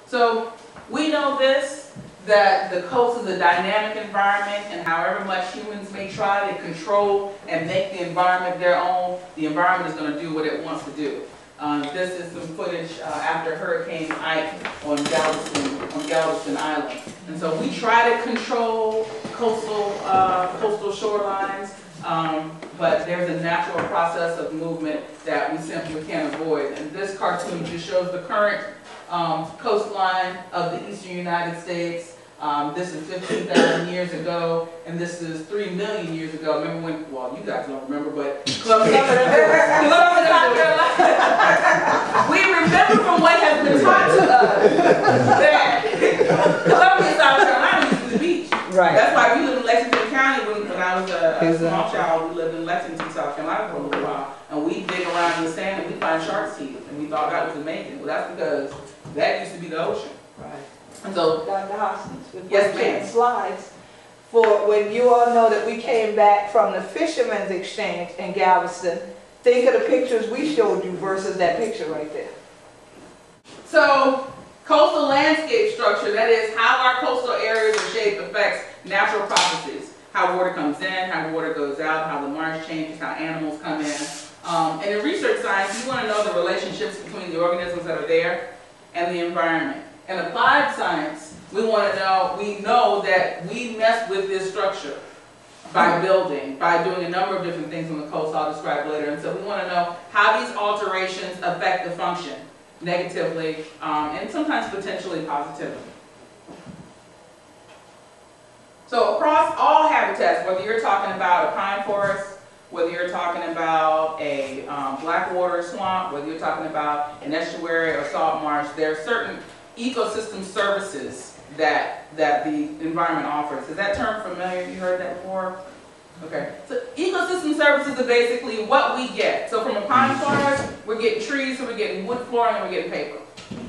So we know this, that the coast is a dynamic environment, and however much humans may try to control and make the environment their own, the environment is going to do what it wants to do. This is some footage after Hurricane Ike on Galveston Island. And so we try to control coastal shorelines, but there's a natural process of movement that we simply can't avoid. And this cartoon just shows the current coastline of the eastern United States. This is 15,000 years ago, and this is 3 million years ago. Remember when, well, you guys don't remember, but Columbus, we remember from what has been taught to us that Columbia, South Carolina used to be the beach. Right. That's why we lived in Lexington County when I was a small child. We lived in Lexington, South Carolina for a little while, and we dig around in the sand and we find shark's teeth, and we thought that was amazing. Well, that's because that used to be the ocean. Right. And so, Dr. Hoskins, with yes, slides for when you all know that we came back from the Fishermen's Exchange in Galveston. Think of the pictures we showed you versus that picture right there. So, coastal landscape structure, that is how our coastal areas are shaped, affects natural processes. How water comes in, how water goes out, how the marsh changes, how animals come in. And in research science, you want to know the relationships between the organisms that are there and the environment. In applied science, we know that we mess with this structure by building, by doing a number of different things on the coast I'll describe later. And so we want to know how these alterations affect the function negatively and sometimes potentially positively. So across all habitats, whether you're talking about a pine forest, whether you're talking about a blackwater swamp, whether you're talking about an estuary or salt marsh, there are certain ecosystem services that the environment offers. Is that term familiar? You heard that before? Okay. So ecosystem services are basically what we get. So from a pine forest, we're getting trees, so we're getting wood flooring, and we're getting paper.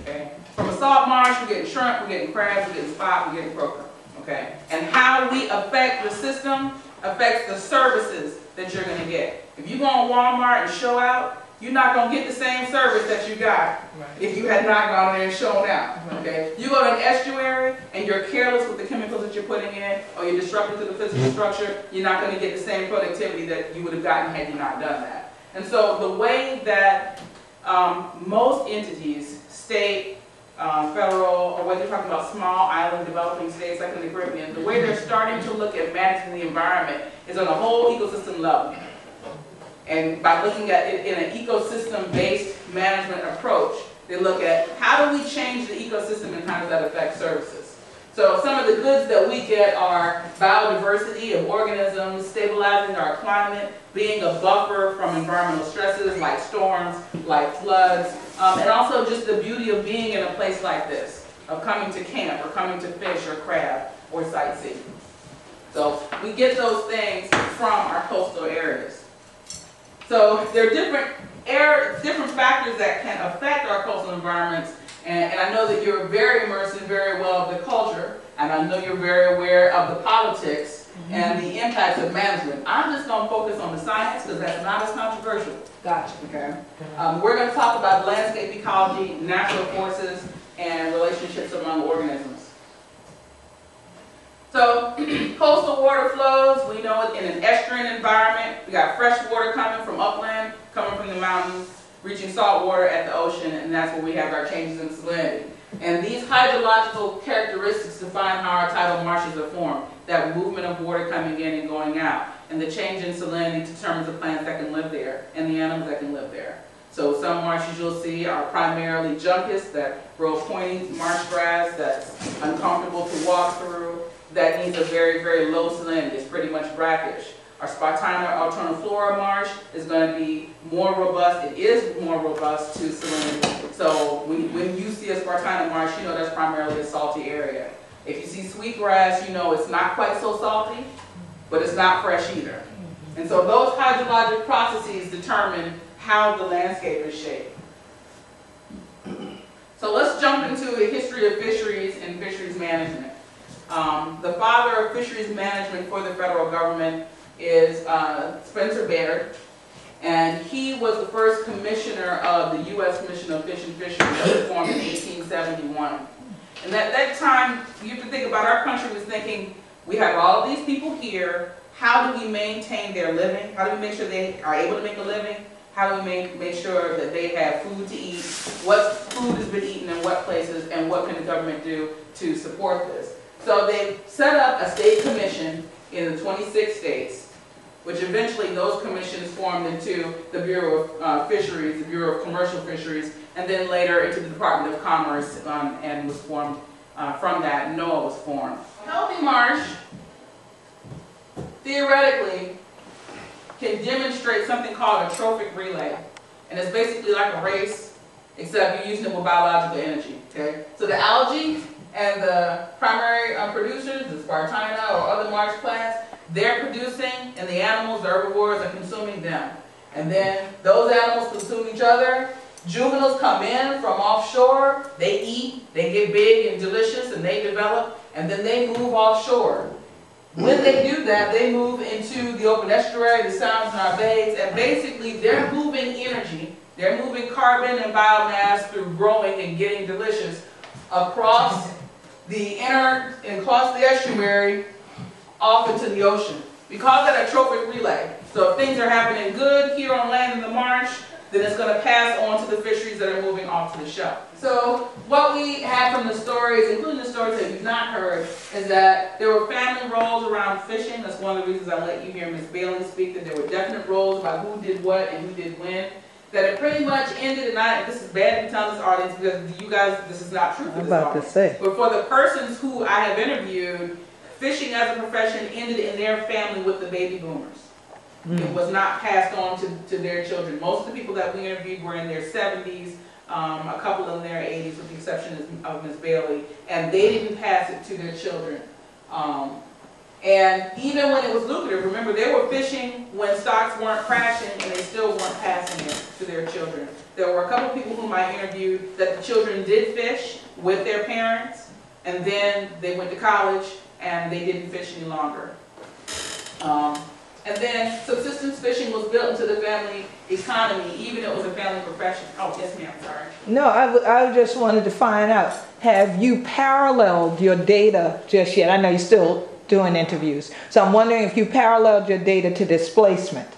Okay. From a salt marsh, we're getting shrimp, we're getting crabs, we're getting spot, we're getting croaker. Okay. And how we affect the system affects the services that you're going to get. If you go on Walmart and show out, you're not going to get the same service that you got if you had not gone there and shown out. Okay? You go to an estuary and you're careless with the chemicals that you're putting in, or you're disruptive to the physical structure, you're not going to get the same productivity that you would have gotten had you not done that. And so the way that most entities, state, federal, or whether you're talking about small island developing states like in the Caribbean, the way they're starting to look at managing the environment is on a whole ecosystem level. And by looking at it in an ecosystem-based management approach, they look at how do we change the ecosystem and how does that affect services. So some of the goods that we get are biodiversity of organisms, stabilizing our climate, being a buffer from environmental stresses like storms, like floods, and also just the beauty of being in a place like this, of coming to camp or coming to fish or crab or sightsee. So we get those things from our coastal areas. So there are different factors that can affect our coastal environments, and I know that you're very immersed in very well of the culture, and I know you're very aware of the politics and the impacts of management. I'm just going to focus on the science because that's not as controversial. Gotcha. Okay. We're going to talk about landscape ecology, natural forces, and relationships among organisms. So, coastal water flows, we know it in an estuarine environment. We got fresh water coming from upland, coming from the mountains, reaching salt water at the ocean, and that's where we have our changes in salinity. And these hydrological characteristics define how our tidal marshes are formed, that movement of water coming in and going out. And the change in salinity determines the plants that can live there and the animals that can live there. So some marshes you'll see are primarily juncus, that grow pointy marsh grass that's uncomfortable to walk through, that needs a very, very low salinity. It's pretty much brackish. Our Spartina alterniflora marsh is going to be more robust. It is more robust to salinity. So when you see a Spartina marsh, you know that's primarily a salty area. If you see sweetgrass, you know it's not quite so salty, but it's not fresh either. And so those hydrologic processes determine how the landscape is shaped. So let's jump into a history of fisheries and fisheries management. The father of fisheries management for the federal government is Spencer Baird, and he was the first commissioner of the U.S. Commission of Fish and Fisheries that was formed in 1871. And at that time, you have to think about our country was thinking, we have all of these people here, how do we maintain their living? How do we make sure they are able to make a living? How do we make sure that they have food to eat? What food has been eaten in what places, and what can the government do to support this? So they set up a state commission in the 26 states, which eventually those commissions formed into the Bureau of Fisheries, the Bureau of Commercial Fisheries, and then later into the Department of Commerce, and was formed from that. NOAA was formed. Healthy marsh, theoretically, can demonstrate something called a trophic relay. And it's basically like a race, except you're using it with biological energy, okay? So the algae and the primary producers, the Spartina or other marsh plants, they're producing, and the animals, the herbivores, are consuming them. And then those animals consume each other. Juveniles come in from offshore, they eat, they get big and delicious, and they develop, and then they move offshore. When they do that, they move into the open estuary, the sounds in our bays, and basically they're moving energy, they're moving carbon and biomass through growing and getting delicious across the estuary off into the ocean. We call that a trophic relay. So if things are happening good here on land in the marsh, then it's going to pass on to the fisheries that are moving off to the shelf. So what we have from the stories, including the stories that you've not heard, is that there were family roles around fishing. That's one of the reasons I let you hear Ms. Bailey speak, that there were definite roles about who did what and who did when. That it pretty much ended, and this is bad to tell this audience because you guys, this is not true for this audience. But for the persons who I have interviewed, fishing as a profession ended in their family with the baby boomers. It was not passed on to their children. Most of the people that we interviewed were in their 70s, a couple in their 80s with the exception of Ms. Bailey, and they didn't pass it to their children. And even when it was lucrative, remember they were fishing when stocks weren't crashing and they still weren't passing it to their children. There were a couple people whom I interviewed that the children did fish with their parents, and then they went to college and they didn't fish any longer. And then subsistence fishing was built into the family economy, even though it was a family profession. Oh, yes ma'am, sorry. No, I just wanted to find out, have you paralleled your data just yet? I know you're still doing interviews. So I'm wondering if you paralleled your data to displacement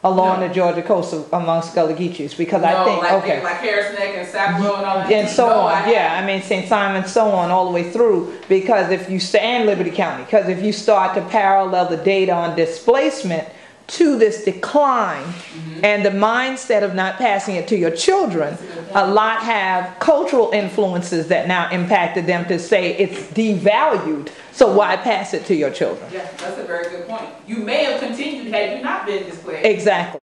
along the Georgia coast amongst Gullah Geechees, because I think, like Harris Neck and Sackville and all that. And so on, yeah, I mean St. Simon, so on, all the way through, because if you stand Liberty County, because if you start to parallel the data on displacement to this decline and the mindset of not passing it to your children, a lot have cultural influences that now impacted them to say it's devalued, so why pass it to your children? Yeah, that's a very good point. You may have continued had you not been displaced. Exactly.